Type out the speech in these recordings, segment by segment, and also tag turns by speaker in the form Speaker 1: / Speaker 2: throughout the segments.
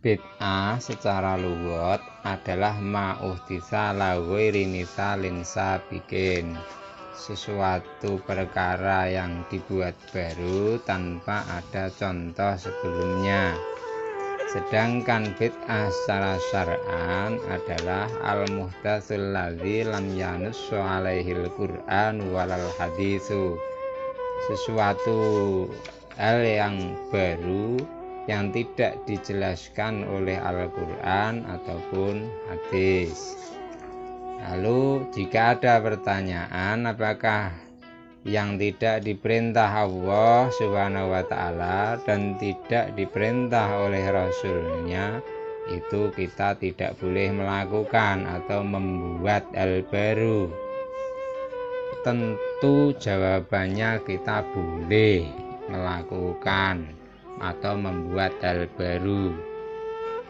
Speaker 1: Bid'ah secara lugat adalah ma'uhditsa la ghairi misalin sabiqin, sesuatu perkara yang dibuat baru tanpa ada contoh sebelumnya. Sedangkan bid'ah secara syar'an adalah al-muhdatsul ladzi lam yanussu alaihil Qur'an walal hadisu, sesuatu hal yang baru yang tidak dijelaskan oleh Al-Quran ataupun hadis. Lalu jika ada pertanyaan apakah yang tidak diperintah Allah Subhanahu wa ta'ala dan tidak diperintah oleh Rasulnya, itu kita tidak boleh melakukan atau membuat hal baru. Tentu jawabannya kita boleh melakukan atau membuat hal baru.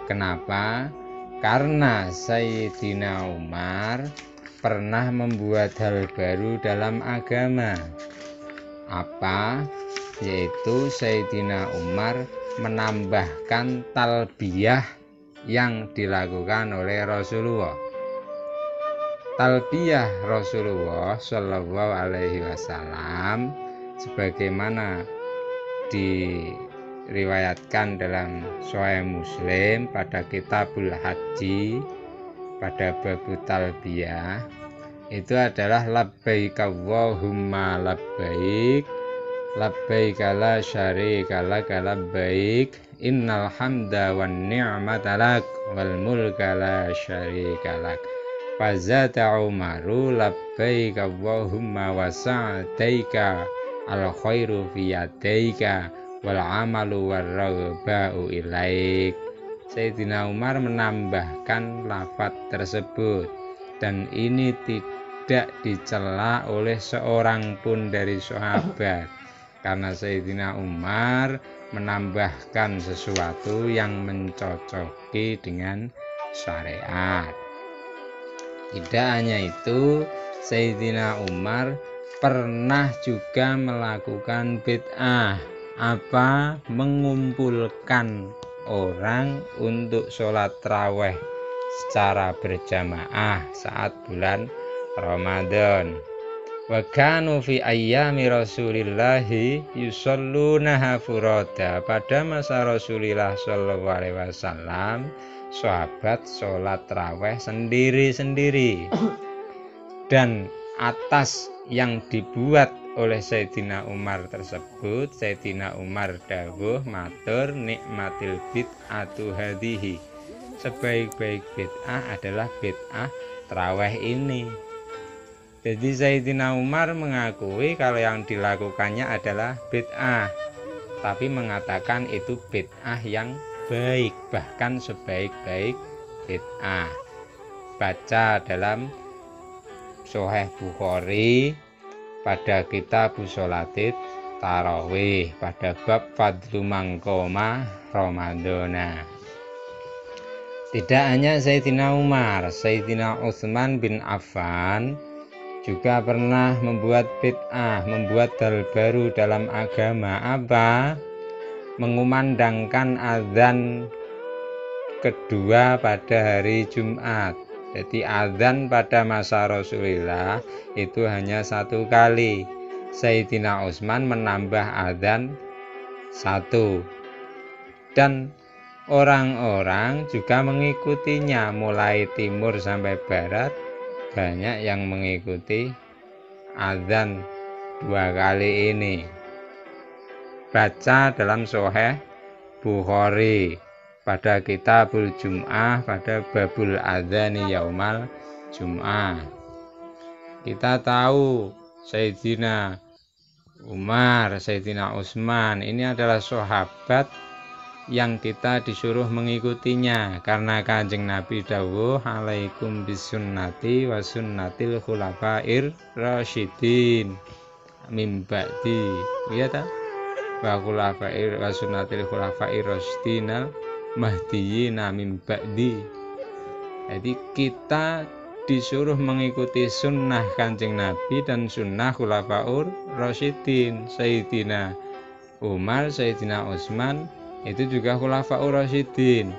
Speaker 1: Kenapa? Karena Sayyidina Umar pernah membuat hal baru dalam agama. Apa? Yaitu Sayyidina Umar menambahkan talbiyah yang dilakukan oleh Rasulullah. Talbiyah Rasulullah Shallallahu Alaihi Wasallam sebagaimana diriwayatkan dalam Sahih Muslim pada Kitabul Haji pada babu talbiyah, itu adalah labbaik Allahumma labbaik labbaik la syarika lak labbaik innal hamda wan ni'mata lak wal mulka la syarika lak. Fazata Umaru labbaik Allahumma wa sa'daika al khairu fi yadaika wal amalu war raghba'u ilaik. Sayyidina Umar menambahkan lafaz tersebut, dan ini tidak dicela oleh seorang pun dari sahabat, karena Sayyidina Umar menambahkan sesuatu yang mencocoki dengan syariat. Tidak hanya itu, Sayyidina Umar pernah juga melakukan bid'ah. Apa? Mengumpulkan orang untuk sholat tarawih secara berjamaah saat bulan Ramadan. Wa kanu fi ayyami Rasulillahi yusallunaha furada. Pada masa Rasulullah sallallahu alaihi wasallam, sahabat sholat tarawih sendiri-sendiri. Dan atas yang dibuat oleh Sayyidina Umar tersebut, Sayyidina Umar dawuh matur nikmatil bid'atu hadihi, sebaik-baik bid'ah adalah bid'ah tarawih ini. Jadi Sayyidina Umar mengakui kalau yang dilakukannya adalah bid'ah, tapi mengatakan itu bid'ah yang baik, bahkan sebaik-baik bid'ah. Baca dalam Sahih Bukhari pada kitab Sholatit Tarawih pada bab Fadlu Mangkoma Ramadana. Tidak hanya Sayyidina Umar, Sayyidina Utsman bin Affan juga pernah membuat bid'ah, membuat hal baru dalam agama. Apa? Mengumandangkan azan kedua pada hari Jumat. Jadi azan pada masa Rasulullah itu hanya satu kali. Sayyidina Utsman menambah azan satu, dan orang-orang juga mengikutinya, mulai timur sampai barat banyak yang mengikuti azan dua kali ini. Baca dalam Sahih Bukhari pada Kitabul Jum'ah pada babul adzani yaumal Jum'ah. Kita tahu Sayyidina Umar, Sayyidina Utsman ini adalah sahabat yang kita disuruh mengikutinya, karena Kanjeng Nabi dawuh alaikum bisunnati wa sunnatil khulafair rasyidin min ba'di, ya ta? Wa khulafair wa sunnatil khulafair rasyidin mahdiyina min ba'di. Jadi kita disuruh mengikuti sunnah Kanjeng Nabi dan sunnah khulafaur rasyidin. Sayyidina Umar, Sayyidina Utsman itu juga khulafaur rasyidin.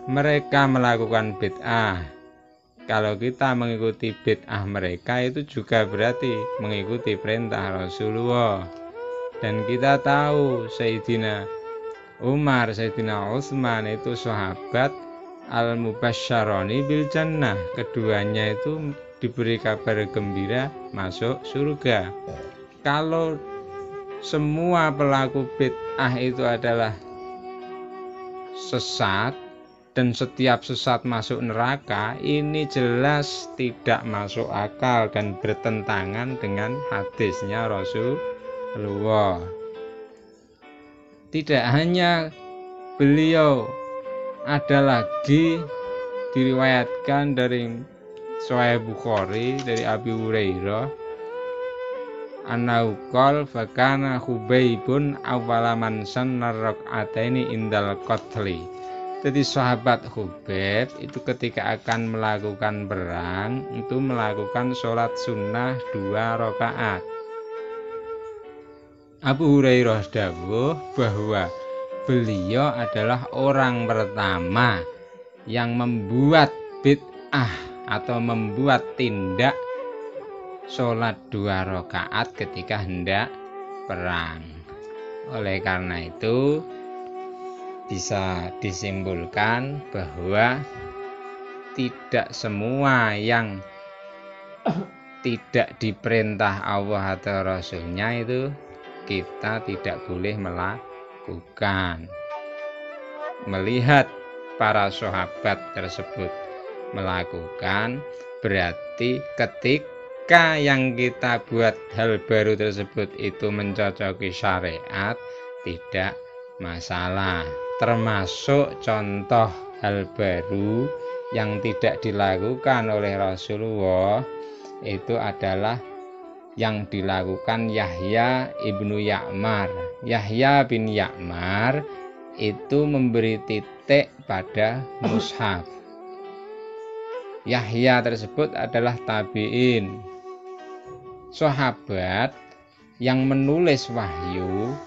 Speaker 1: mereka melakukan bid'ah. Kalau kita mengikuti bid'ah mereka itu juga berarti mengikuti perintah Rasulullah. Dan kita tahu Sayyidina Umar, Sayyidina Utsman itu sahabat al-mubasysyaroni bil jannah. Keduanya itu diberi kabar gembira masuk surga. Kalau semua pelaku bid'ah itu adalah sesat dan setiap sesat masuk neraka, ini jelas tidak masuk akal dan bertentangan dengan hadisnya Rasulullah. Tidak hanya beliau, ada lagi diriwayatkan dari Sahih Bukhari dari Abi Hurairah annahu qol fakana Khubaibun awwala man sanna rak'ataini indal qatli. Jadi sahabat Khubaib itu ketika akan melakukan perang itu melakukan sholat sunnah 2 rakaat. Abu Hurairah dawuh bahwa beliau adalah orang pertama yang membuat bid'ah atau membuat tindak sholat 2 rakaat ketika hendak perang. Oleh karena itu bisa disimpulkan bahwa tidak semua yang tidak diperintah Allah atau Rasulnya itu kita tidak boleh melakukan. Melihat para sahabat tersebut melakukan, berarti ketika yang kita buat hal baru tersebut itu mencocoki syariat, tidak masalah. Termasuk contoh hal baru yang tidak dilakukan oleh Rasulullah itu adalah yang dilakukan Yahya ibnu Ya'mar. Yahya bin Ya'mar itu memberi titik pada mushaf. Yahya tersebut adalah tabi'in, sahabat yang menulis wahyu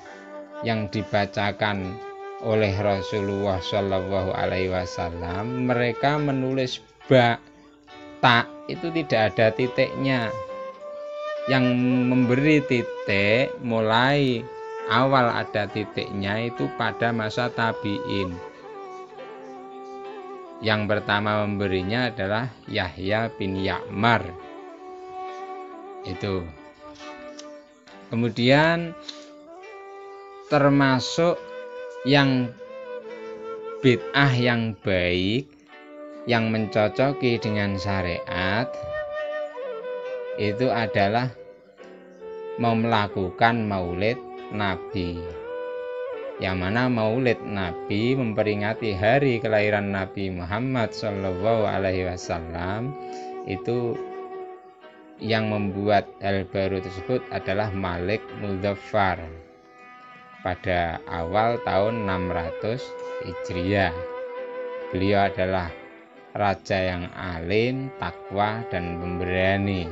Speaker 1: yang dibacakan oleh Rasulullah Shallallahu Alaihi Wasallam. Mereka menulis ba, ta itu tidak ada titiknya. Yang memberi titik mulai awal ada titiknya itu pada masa tabi'in. Yang pertama memberinya adalah Yahya bin Ya'mar. Itu. Kemudian termasuk yang bid'ah yang baik yang mencocoki dengan syariat itu adalah melakukan maulid Nabi. Yang mana maulid Nabi memperingati hari kelahiran Nabi Muhammad Shallallahu Alaihi Wasallam. Itu yang membuat hal baru tersebut adalah Malik Muzaffar pada awal tahun 600 Hijriah. Beliau adalah raja yang alim, takwa dan pemberani.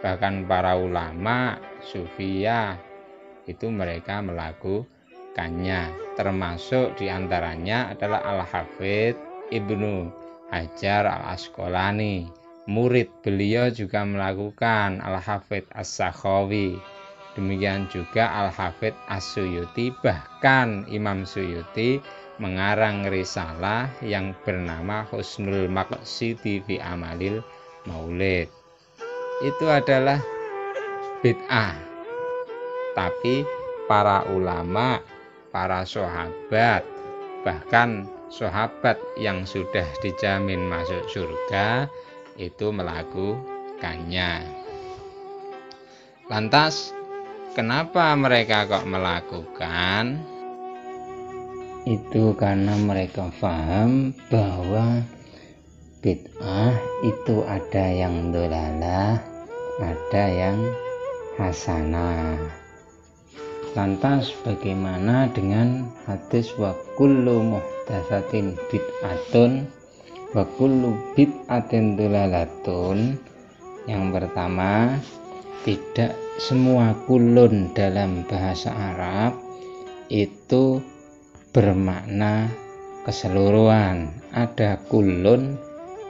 Speaker 1: Bahkan para ulama Sufiyah itu mereka melakukannya, termasuk diantaranya adalah Al-Hafidz Ibnu Hajar Al-Asqalani. Murid beliau juga melakukan Al-Hafidz As-Sakhawi. Demikian juga Al-Hafidz As-Suyuti. Bahkan Imam Suyuti mengarang risalah yang bernama Husnul Maqsidi fi Amalil Maulid. Itu adalah bid'ah. Tapi para ulama, para sahabat, bahkan sahabat yang sudah dijamin masuk surga itu melakukannya. Lantas kenapa mereka kok melakukan? Itu karena mereka paham bahwa bid'ah itu ada yang dolalah, ada yang hasanah. Lantas bagaimana dengan hadis wa kullu muhdatsatin bid'atun wa kullu bid'atin dolalatun? Yang pertama, tidak semua kulun dalam bahasa Arab itu bermakna keseluruhan, ada kulun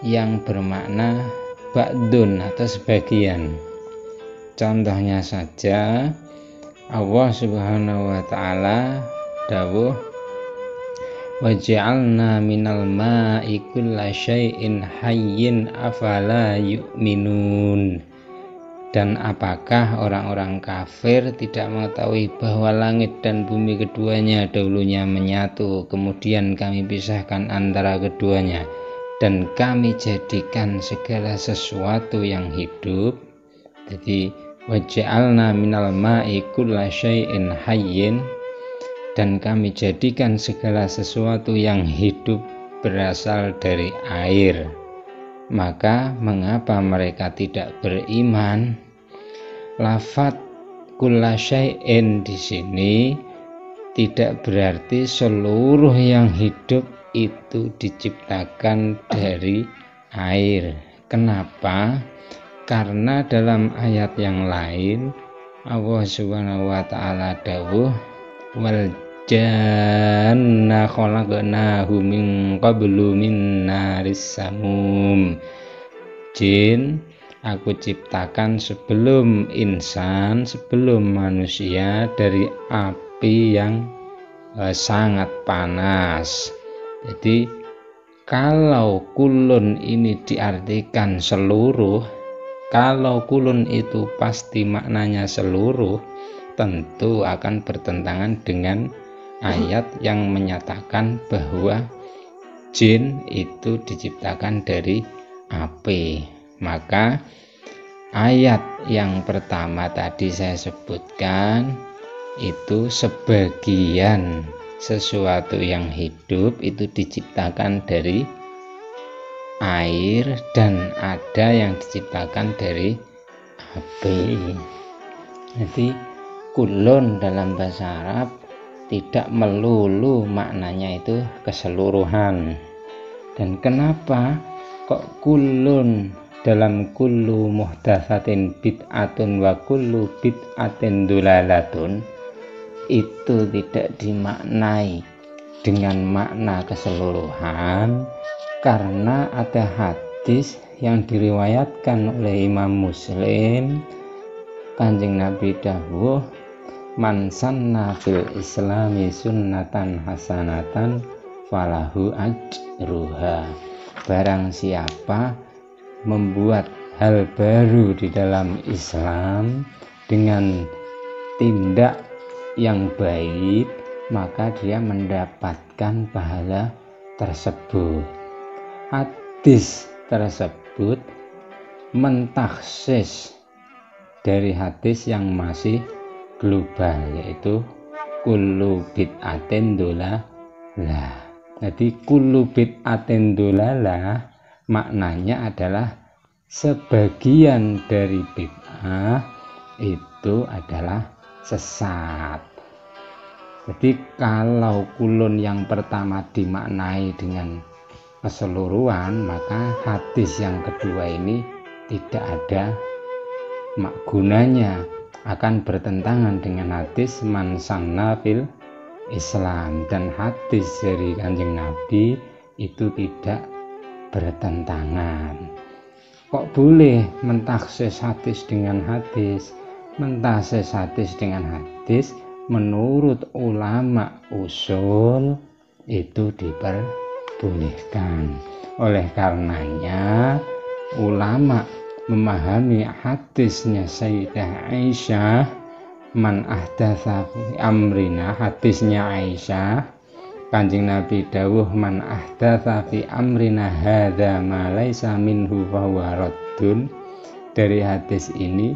Speaker 1: yang bermakna ba'dun atau sebagian. Contohnya saja Allah Subhanahu wa taala dawuh waja'alna minal ma'i kulla syai'in hayyin afala yu'minun. Dan apakah orang-orang kafir tidak mengetahui bahwa langit dan bumi keduanya dahulunya menyatu, kemudian kami pisahkan antara keduanya, dan kami jadikan segala sesuatu yang hidup. Jadi waja'alna minal ma'i kulla syai'in hayyin, dan kami jadikan segala sesuatu yang hidup berasal dari air. Maka mengapa mereka tidak beriman? Lafadz kulla syai'in di sini tidak berarti seluruh yang hidup itu diciptakan dari air. Kenapa? Karena dalam ayat yang lain Allah Subhanahu wa taala dawuh wal janna khalaqnahu min qablu min naris samum. Jin aku ciptakan sebelum insan, sebelum manusia dari api yang sangat panas. Jadi kalau kulun ini diartikan seluruh, kalau kulun itu pasti maknanya seluruh, tentu akan bertentangan dengan ayat yang menyatakan bahwa jin itu diciptakan dari api. Maka ayat yang pertama tadi saya sebutkan itu sebagian sesuatu yang hidup itu diciptakan dari air dan ada yang diciptakan dari api. Jadi kulun dalam bahasa Arab tidak melulu maknanya itu keseluruhan. Dan kenapa kok kulun dalam kullu muhdatsatin bid'atun wa kullu bid'atin dulalatun itu tidak dimaknai dengan makna keseluruhan? Karena ada hadis yang diriwayatkan oleh Imam Muslim, Kanjeng Nabi dawuh man sanna fil islami sunnatan hasanatan falahu ajruha. Barang siapa membuat hal baru di dalam Islam dengan tindak yang baik, maka dia mendapatkan pahala tersebut. Hadis tersebut mentakhsis dari hadis yang masih global, yaitu kullu bid'atin dolalah. Jadi kullu bid'atin dolalah maknanya adalah sebagian dari bid'ah itu adalah sesat. Jadi kalau kulun yang pertama dimaknai dengan keseluruhan, maka hadis yang kedua ini tidak ada gunanya, akan bertentangan dengan hadis man sanna fil Islam. Dan hadis dari Kanjeng Nabi itu tidak bertentangan. Kok boleh mentaksis hadis dengan hadis? Mentaksis hadis dengan hadis menurut ulama usul itu diperbolehkan. Oleh karenanya ulama memahami hadisnya Sayyidah Aisyah man ahdatsa fi amrina, hadisnya Aisyah, Kanjeng Nabi dawuh man ahdatsa fi amrina hadza ma laisa minhu fa huwa raddun. Dari hadis ini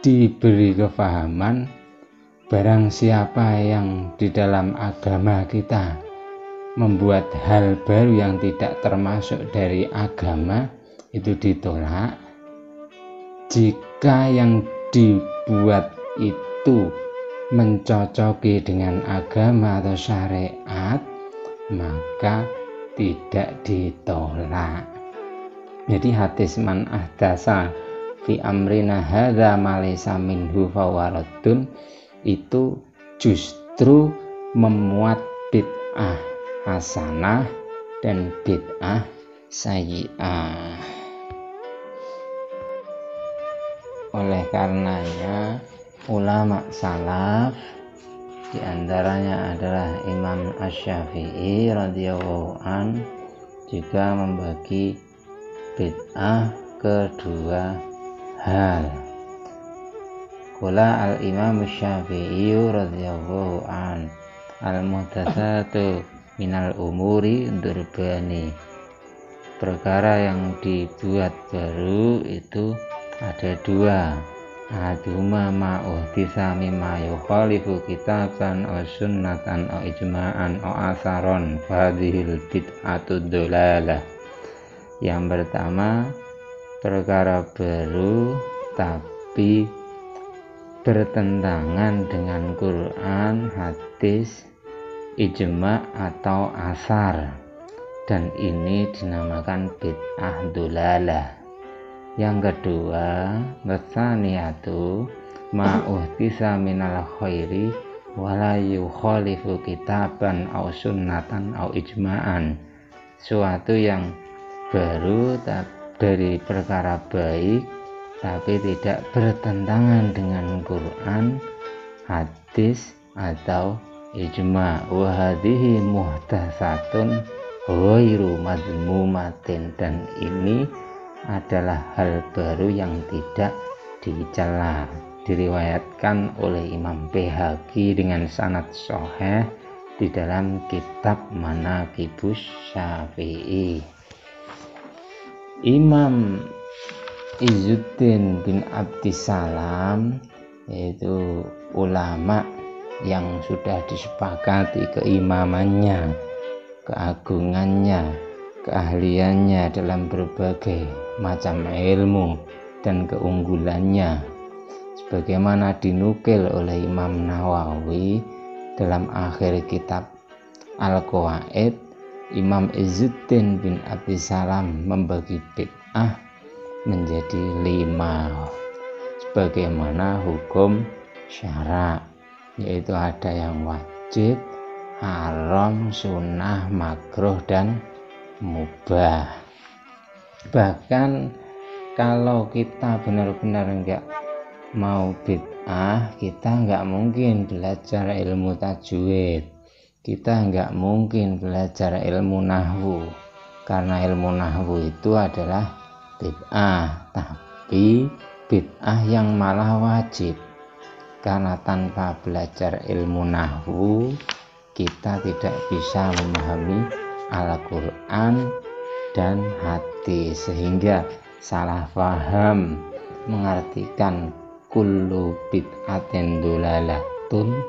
Speaker 1: diberi kefahaman barang siapa yang di dalam agama kita membuat hal baru yang tidak termasuk dari agama, itu ditolak. Jika yang dibuat itu mencocoki dengan agama atau syariat, maka tidak ditolak. Jadi hadis man ahdasa fi amrina hadza ma laysa minhu fa huwa raddun itu justru memuat bid'ah, hasanah dan bid'ah sayyi'ah. Oleh karenanya ulama salaf diantaranya adalah Imam Asy-Syafi'i radhiyallahu an juga membagi bid'ah ke dua hal. Qala al-Imam Asy-Syafi'i radhiyallahu an al-muhdatsatu minal umuri durbani, perkara yang dibuat baru itu ada dua. Aduma ma'uhdisa mimma yukhalifu kitaban aw sunnatan aw ijma'an aw asaron fadhil bid'atu dhalalah. Yang pertama, perkara baru tapi bertentangan dengan Quran, hadis, ijma' atau asar, dan ini dinamakan bid'ah dhalalah. Yang kedua, wasaniyatu ma'uhtisa minal khairi wala yukhalifu kitaban aw sunnatan aw ijma'an, suatu yang baru dari perkara baik tapi tidak bertentangan dengan Quran, hadis atau ijma'. Wa hadhihi muhdatsatun ghairu madmumatin, dan ini adalah hal baru yang tidak dicela. Diriwayatkan oleh Imam Baihaqi dengan sanad sahih di dalam kitab Manaqibus Syafi'i. Imam Izzuddin bin Abdissalam, yaitu ulama yang sudah disepakati keimamannya, keagungannya, keahliannya dalam berbagai macam ilmu dan keunggulannya, sebagaimana dinukil oleh Imam Nawawi dalam akhir kitab Al-Qawaid. Imam Izzuddin bin Abdissalam membagi bid'ah menjadi 5 sebagaimana hukum syara', yaitu ada yang wajib, haram, sunnah, makruh, dan mubah. Bahkan kalau kita benar-benar enggak mau bid'ah, kita enggak mungkin belajar ilmu tajwid, kita enggak mungkin belajar ilmu nahwu, karena ilmu nahwu itu adalah bid'ah, tapi bid'ah yang malah wajib, karena tanpa belajar ilmu nahwu kita tidak bisa memahami Al-Quran dan hadis, sehingga salah paham mengartikan kullu bid'atin dhalalatun,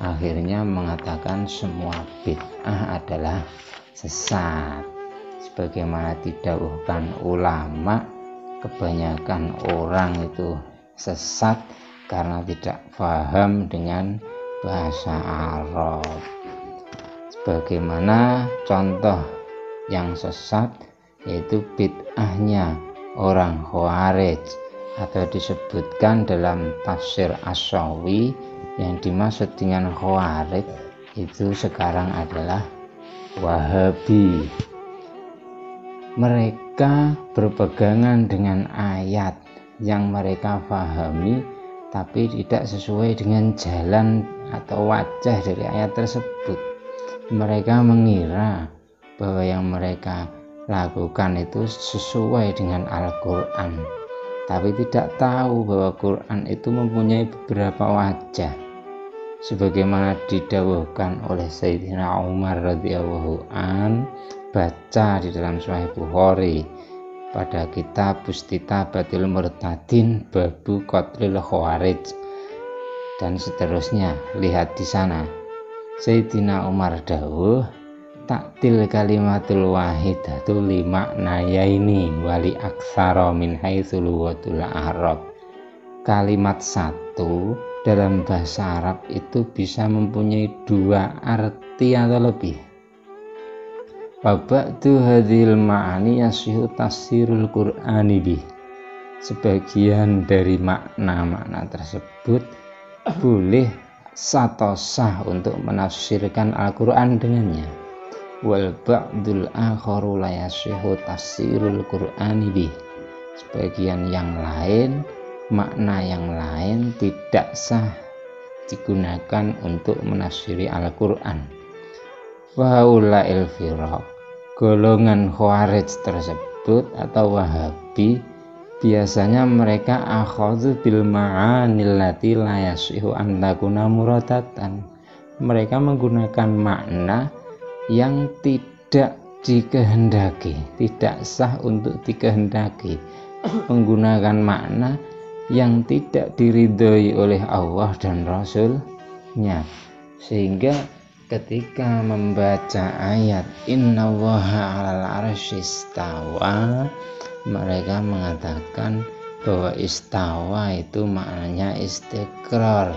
Speaker 1: akhirnya mengatakan semua bid'ah adalah sesat. Sebagaimana didhawuhkan ulama, kebanyakan orang itu sesat karena tidak paham dengan bahasa Arab. Sebagaimana contoh yang sesat yaitu bid'ahnya orang Khawarij, atau disebutkan dalam tafsir As-Sawi, yang dimaksud dengan Khawarij itu sekarang adalah Wahabi. Mereka berpegangan dengan ayat yang mereka pahami tapi tidak sesuai dengan jalan atau wajah dari ayat tersebut. Mereka mengira bahwa yang mereka lakukan itu sesuai dengan Al-Quran, tapi tidak tahu bahwa Quran itu mempunyai beberapa wajah, sebagaimana didhawuhkan oleh Sayyidina Umar radhiyallahu an, baca di dalam Sahih Bukhari pada kitab Bustitabatil Murtadin babu qatlil khawarij dan seterusnya. Lihat di sana, Sayyidina Umar dawuh, taktil kalimatul wahidatu lima nayaini wali aksara min haitsul lugatul Arab. Kalimat satu dalam bahasa Arab itu bisa mempunyai 2 arti atau lebih. Wabatu hadhil ma'ani yasihu tafsirul Qur'ani bih. Sebagian dari makna-makna tersebut boleh sah untuk menafsirkan Al-Quran dengannya. wal ba'dul akharu la yasihu tafsirul qur'ani bih. Sebagian yang lain, makna yang lain tidak sah digunakan untuk menafsiri Al-Qur'an. Wa ulail firaq, golongan Khawarij tersebut atau Wahabi, biasanya mereka akhadhu bil ma'anil lati la yasihu an takuna muradatan. Mereka menggunakan makna yang tidak dikehendaki, tidak sah untuk dikehendaki, menggunakan makna yang tidak diridhoi oleh Allah dan Rasul-Nya, sehingga ketika membaca ayat innallaha 'alal 'arsy istawa, mereka mengatakan bahwa istawa itu maknanya istiqrar,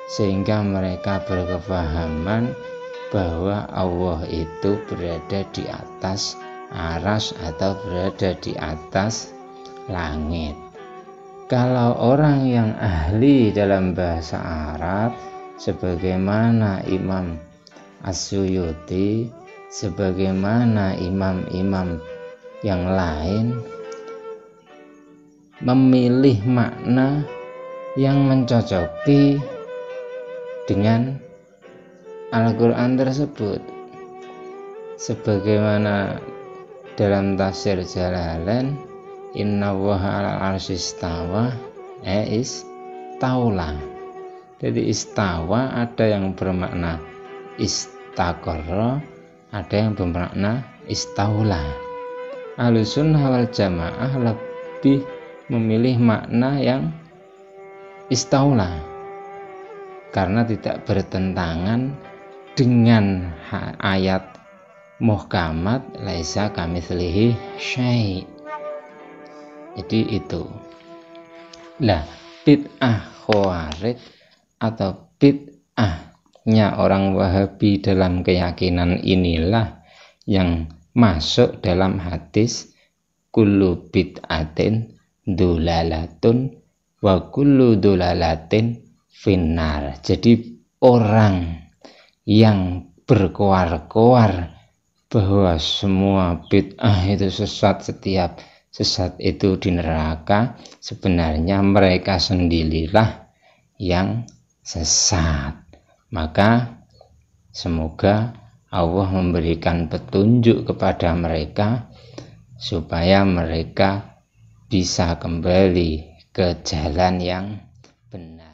Speaker 1: sehingga mereka berkepahaman bahwa Allah itu berada di atas arsy atau berada di atas langit. Kalau orang yang ahli dalam bahasa Arab sebagaimana Imam As-Suyuti, sebagaimana imam-imam yang lain, memilih makna yang mencocoki dengan Al-Quran tersebut, sebagaimana dalam tafsir Jalalain innallaha 'alal 'arsy istawa istaula. Jadi istawa ada yang bermakna istaqarra, ada yang bermakna istaula. Ahlussunnah wal jamaah lebih memilih makna yang istaula karena tidak bertentangan dengan ayat muhkamat laisa kamitslihi syai'. Jadi itu. Nah, bid'ah Khawarij atau bid'ahnya orang Wahabi dalam keyakinan inilah yang masuk dalam hadis kullu bid'atin dolalatun wa kullu dolalatin finnar. Jadi orang yang berkoar-koar bahwa semua bid'ah itu sesat, setiap sesat itu di neraka, sebenarnya mereka sendirilah yang sesat. Maka semoga Allah memberikan petunjuk kepada mereka supaya mereka bisa kembali ke jalan yang benar.